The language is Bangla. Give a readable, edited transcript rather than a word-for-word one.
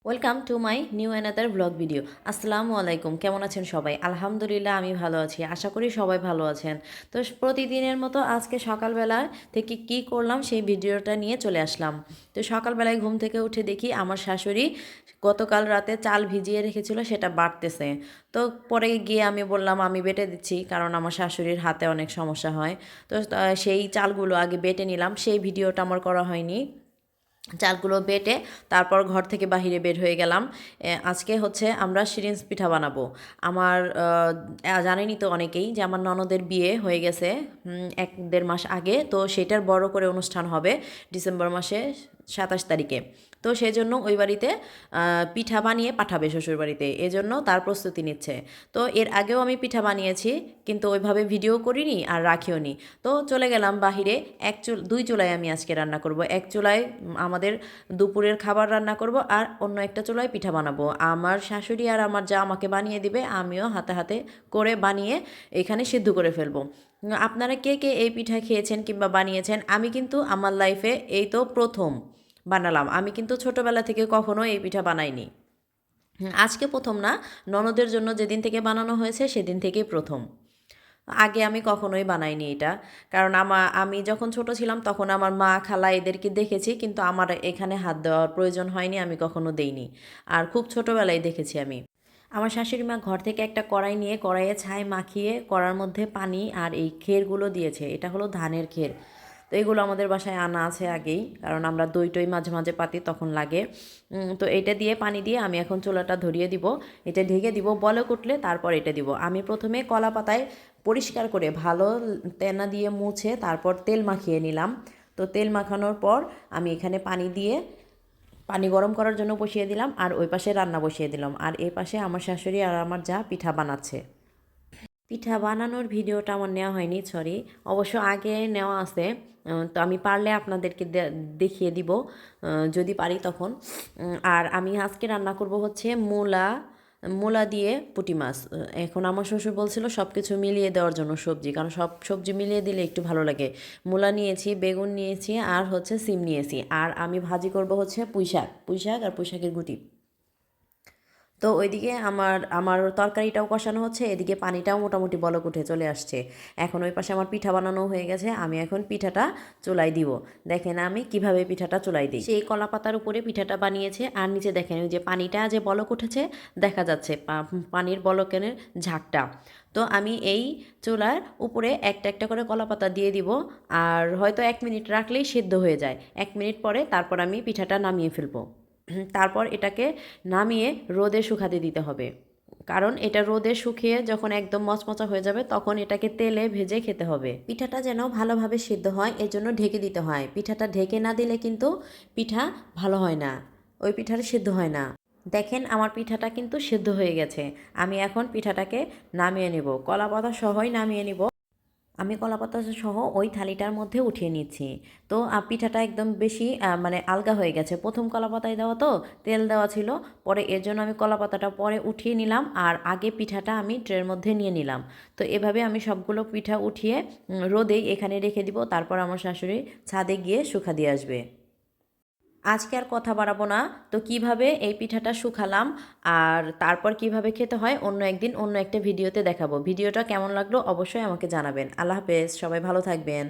Welcome to my new another blog video. আসসালামু আলাইকুম, কেমন আছেন সবাই? আলহামদুলিল্লাহ আমি ভালো আছি, আশা করি সবাই ভালো আছেন। তো প্রতিদিনের মতো আজকে সকালবেলা থেকে কি করলাম সেই ভিডিওটা নিয়ে চলে আসলাম। তো সকালবেলায় ঘুম থেকে উঠে দেখি আমার শাশুড়ি গতকাল রাতে চাল ভিজিয়ে রেখেছিল, সেটা বাটতেছে। তো পরে গিয়ে আমি বললাম আমি বেটে দিচ্ছি, কারণ আমার শাশুড়ির হাতে অনেক সমস্যা হয়। তো সেই চালগুলো আগে বেটে নিলাম, সেই ভিডিওটা আমার করা হয়নি। চালগুলো বেটে তারপর ঘর থেকে বাহিরে বের হয়ে গেলাম। আজকে হচ্ছে আমরা সিরিঞ্জ পিঠা বানাবো। আমার জানেনই তো অনেকেই যে আমার ননদের বিয়ে হয়ে গেছে 1-1.5 মাস আগে। তো সেটার বড় করে অনুষ্ঠান হবে ডিসেম্বর মাসে 27 তারিখে। তো সেই জন্য ওই বাড়িতে পিঠা বানিয়ে পাঠাবে শ্বশুর বাড়িতে, এজন্য তার প্রস্তুতি নিচ্ছে। তো এর আগেও আমি পিঠা বানিয়েছি, কিন্তু ওইভাবে ভিডিও করিনি আর রাখিও নি। তো চলে গেলাম বাহিরে। দুই চুলায় আমি আজকে রান্না করব। এক চুলায় আমাদের দুপুরের খাবার রান্না করব, আর অন্য একটা চুলায় পিঠা বানাবো। আমার শাশুড়ি আর আমার যা আমাকে বানিয়ে দিবে, আমিও হাতে হাতে করে বানিয়ে এখানে সিদ্ধ করে ফেলবো। আপনারা কে কে এই পিঠা খেয়েছেন কিংবা বানিয়েছেন? আমি কিন্তু আমার লাইফে এই তো প্রথম বানালাম। আমি কিন্তু ছোটোবেলা থেকে কখনো এই পিঠা বানাইনি। আজকে প্রথম না, ননদের জন্য যেদিন থেকে বানানো হয়েছে সেদিন থেকেই প্রথম। আগে আমি কখনোই বানাইনি এটা। কারণ আমি যখন ছোট ছিলাম তখন আমার মা, খালা এদেরকে দেখেছি, কিন্তু আমার এখানে হাত দেওয়ার প্রয়োজন হয়নি, আমি কখনো দেইনি। আর খুব ছোটোবেলায় দেখেছি আমি। আমার শাশুড়ি মা ঘর থেকে একটা কড়াই নিয়ে কড়াইয়ে ছাই মাখিয়ে কড়ার মধ্যে পানি আর এই খেরগুলো দিয়েছে। এটা হলো ধানের খের। তো এগুলো আমাদের বাসায় আনা আছে আগেই, কারণ আমরা দই টই মাঝে মাঝে পাতি, তখন লাগে। তো এটা দিয়ে পানি দিয়ে আমি এখন চুলাটা ধরিয়ে দিব। এটা ঢেকে দিব, বলক উঠলে তারপর এটা দিব। আমি প্রথমে কলা পাতায় পরিষ্কার করে ভালো তেনা দিয়ে মুছে তারপর তেল মাখিয়ে নিলাম। তো তেল মাখানোর পর আমি এখানে পানি দিয়ে পানি গরম করার জন্য বসিয়ে দিলাম, আর ওই পাশে রান্না বসিয়ে দিলাম, আর এই পাশে আমার শাশুড়ি আর আমার যা পিঠা বানাচ্ছে। পিঠা বানানোর ভিডিওটা আমার নেওয়া হয়নি, সরি। অবশ্য আগে নেওয়া আছে। তো আমি পারলে আপনাদেরকে দেখিয়ে দিব, যদি পারি তখন। আর আমি আজকে রান্না করব হচ্ছে মূলা, মূলা দিয়ে পুঁটি মাছ। এখন আমার শ্বশুর বলছিল সব কিছু মিলিয়ে দেওয়ার জন্য সবজি, কারণ সব সবজি মিলিয়ে দিলে একটু ভালো লাগে। মূলা নিয়েছি, বেগুন নিয়েছি, আর হচ্ছে সিম নিয়েছি। আর আমি ভাজি করব হচ্ছে পুঁইশাক, পুঁইশাক আর পুঁইশাকের গুঁটি। তো ওইদিকে আমার আমার তরকারিটাও কষানো হচ্ছে, এদিকে পানিটাও মোটামুটি বলক উঠে চলে আসছে। এখন ওই পাশে আমার পিঠা বানানো হয়ে গেছে, আমি এখন পিঠাটা চুলাই দিব। দেখেন আমি কিভাবে পিঠাটা চুলাই দিই। সেই কলা পাতার উপরে পিঠাটা বানিয়েছে, আর নিচে দেখেন ওই যে পানিটা যে বলক উঠেছে, দেখা যাচ্ছে পানির বলকের ঝাঁকটা। তো আমি এই চুলার উপরে একটা একটা করে কলা পাতা দিয়ে দিব। আর হয়তো 1 মিনিট রাখলেই সিদ্ধ হয়ে যায়। 1 মিনিট পরে তারপর আমি পিঠাটা নামিয়ে ফেলবো। তারপর এটাকে নামিয়ে রোদে শুকাতে দিতে হবে। কারণ এটা রোদে শুকিয়ে যখন একদম মচমচা হয়ে যাবে, তখন এটাকে তেলে ভেজে খেতে হবে। পিঠাটা যেন ভালোভাবে সিদ্ধ হয়, এজন্য ঢেকে দিতে হয়। পিঠাটা ঢেকে না দিলে কিন্তু পিঠা ভালো হয় না, ওই পিঠাটা সিদ্ধ হয় না। দেখেন আমার পিঠাটা কিন্তু সিদ্ধ হয়ে গেছে। আমি এখন পিঠাটাকে নামিয়ে নেব, কলা পাতা সহই নামিয়ে নিব। আমি কলাপাতা সহ ওই থালিটার মধ্যে উঠিয়ে নিচ্ছি। তো পিঠাটা একদম বেশি মানে আলগা হয়ে গেছে। প্রথম কলাপাতায় দেওয়া তো তেল দেওয়া ছিল, পরে এর জন্য আমি কলাপাতাটা পরে উঠিয়ে নিলাম, আর আগে পিঠাটা আমি ট্রের মধ্যে নিয়ে নিলাম। তো এভাবে আমি সবগুলো পিঠা উঠিয়ে রোদেই এখানে রেখে দিব। তারপর আমার শাশুড়ি ছাদে গিয়ে শুকা দিয়ে আসবে। আজকে আর কথা বাড়াবো না। তো কিভাবে এই পিঠাটা শুকালাম আর তারপর কিভাবে খেতে হয় অন্য একদিন অন্য একটা ভিডিওতে দেখাবো। ভিডিওটা কেমন লাগলো অবশ্যই আমাকে জানাবেন। আল্লাহ হাফেজ, সবাই ভালো থাকবেন।